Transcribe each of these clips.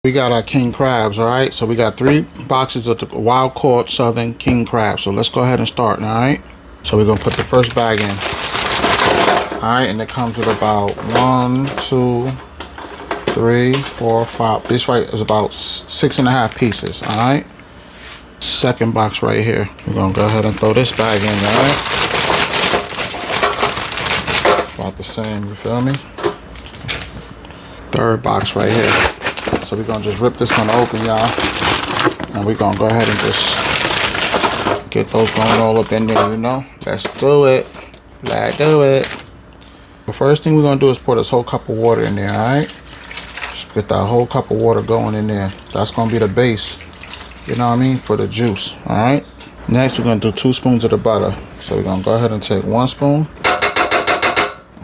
We got our king crabs, all right? So we got 3 boxes of the wild caught southern king crabs. So let's go ahead and start, all right? So we're gonna put the first bag in. All right, and it comes with about 1, 2, 3, 4, 5. This right is about 6.5 pieces, all right? Second box right here. We're gonna go ahead and throw this bag in, all right? About the same, you feel me? Third box right here. So we're gonna just rip this one open, y'all. And we're gonna go ahead and just get those going all up in there, you know? Let's do it. Let's do it. The first thing we're gonna do is pour this whole cup of water in there, all right? Just get that whole cup of water going in there. That's gonna be the base, you know what I mean, for the juice, all right? Next, we're gonna do 2 spoons of the butter. So we're gonna go ahead and take 1 spoon.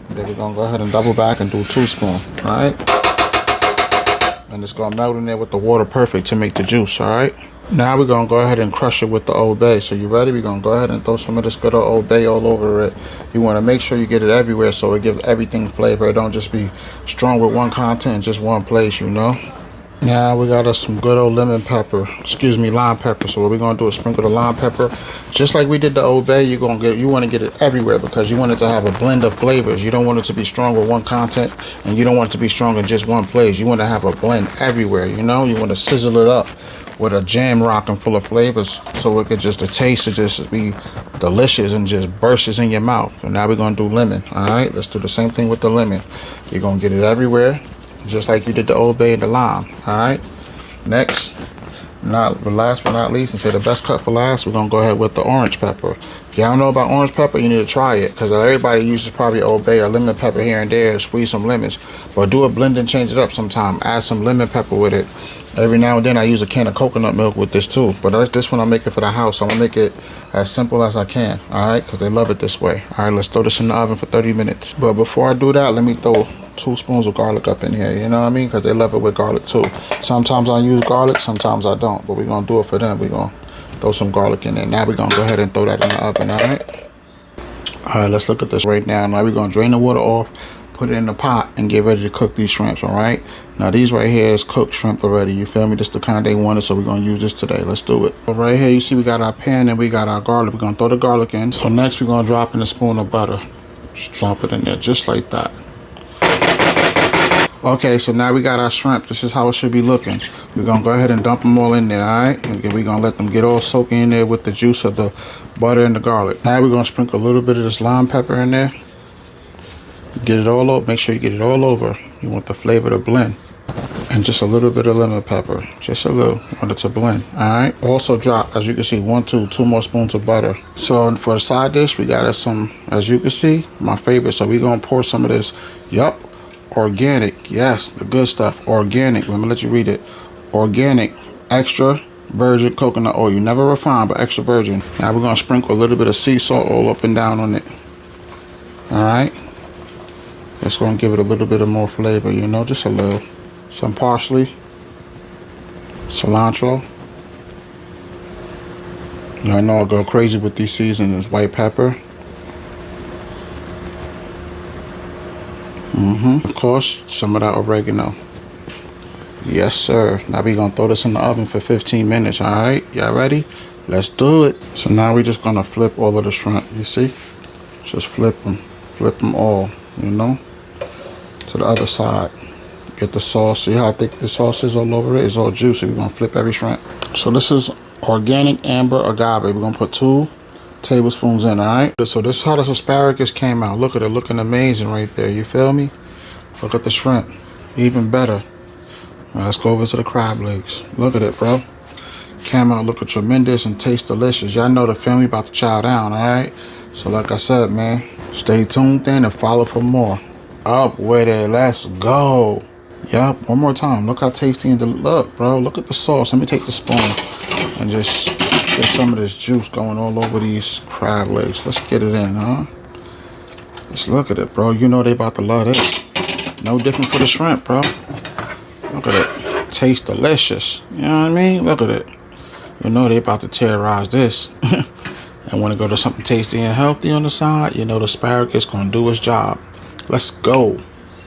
And then we're gonna go ahead and double back and do 2 spoons, all right? And it's gonna melt in there with the water perfect to make the juice, all right? Now we're gonna go ahead and crush it with the Old Bay. So you ready? We're gonna go ahead and throw some of this good Old Bay all over it. You wanna make sure you get it everywhere so it gives everything flavor. It don't just be strong with one content in just one place, you know? Now we got us some good old lime pepper. So what we're gonna do is sprinkle the lime pepper. Just like we did the Old Bay, you wanna get it everywhere because you want it to have a blend of flavors. You don't want it to be strong with one content and you don't want it to be strong in just one place. You wanna have a blend everywhere, you know? You wanna sizzle it up with a jam rockin' full of flavors so it could just, the taste would just be delicious and just bursts in your mouth. And now we're gonna do lemon, all right? Let's do the same thing with the lemon. You're gonna get it everywhere, just like you did the Old Bay and the lime, all right? Next, last but not least, and say the best cut for last, we're gonna go ahead with the orange pepper. If y'all don't know about orange pepper, you need to try it because everybody uses probably Old Bay or lemon pepper here and there, squeeze some lemons, but do a blend and change it up sometime. Add some lemon pepper with it. Every now and then I use a can of coconut milk with this too, but this one I'm making for the house. I'm gonna make it as simple as I can, all right, because they love it this way. All right, let's throw this in the oven for 30 minutes. But before I do that, let me throw 2 spoons of garlic up in here, you know what I mean, because they love it with garlic too. Sometimes I use garlic, sometimes I don't, but we're gonna do it for them. We're gonna throw some garlic in there. Now we're gonna go ahead and throw that in the oven, all right? All right, let's look at this right now. Now we're gonna drain the water off, put it in the pot, and get ready to cook these shrimps, all right? Now these right here is cooked shrimp already, you feel me? This is the kind they wanted, so we're gonna use this today. Let's do it. So right here, you see we got our pan and we got our garlic. We're gonna throw the garlic in. So next we're gonna drop in a spoon of butter. Just drop it in there, just like that. Okay, so now we got our shrimp. This is how it should be looking. We're gonna go ahead and dump them all in there, all right? And we're gonna let them get all soaking in there with the juice of the butter and the garlic. Now we're gonna sprinkle a little bit of this lime pepper in there. Get it all over. Make sure you get it all over. You want the flavor to blend. And just a little bit of lemon pepper. Just a little. You want it to blend. Alright. Also drop, as you can see, 2 more spoons of butter. So for the side dish, we got us some, as you can see, my favorite. So we're gonna pour some of this, organic. Yes, the good stuff. Organic. Let me let you read it. Organic, extra virgin coconut oil. Never refined, but extra virgin. Now we're gonna sprinkle a little bit of sea salt all up and down on it. Alright. It's going to give it a little bit of more flavor, you know, just a little. Some parsley, cilantro. I know I'll go crazy with these seasonings. White pepper. Of course, some of that oregano. Yes, sir. Now we're going to throw this in the oven for 15 minutes, all right? Y'all ready? Let's do it. So now we're just going to flip all of the shrimp, you see? Just flip them all, you know? To the other side. Get the sauce. See how thick the sauce is all over it? It's all juicy. We're gonna flip every shrimp. So this is organic amber agave. We're gonna put 2 tablespoons in, alright? So this is how this asparagus came out. Look at it, looking amazing right there. You feel me? Look at the shrimp. Even better. Now let's go over to the crab legs. Look at it, bro. Came out looking tremendous and tastes delicious. Y'all know the family about to chow down, alright? So like I said, man, stay tuned in and follow for more. Up with it, let's go. Yup, one more time. Look how tasty and look, bro. Look at the sauce. Let me take the spoon and just get some of this juice going all over these crab legs. Let's get it in, huh? Just look at it, bro. You know they about to love this. No different for the shrimp, bro. Look at it. Tastes delicious. You know what I mean? Look at it. You know they about to terrorize this. And want to go to something tasty and healthy on the side, you know the asparagus gonna do its job. Let's go.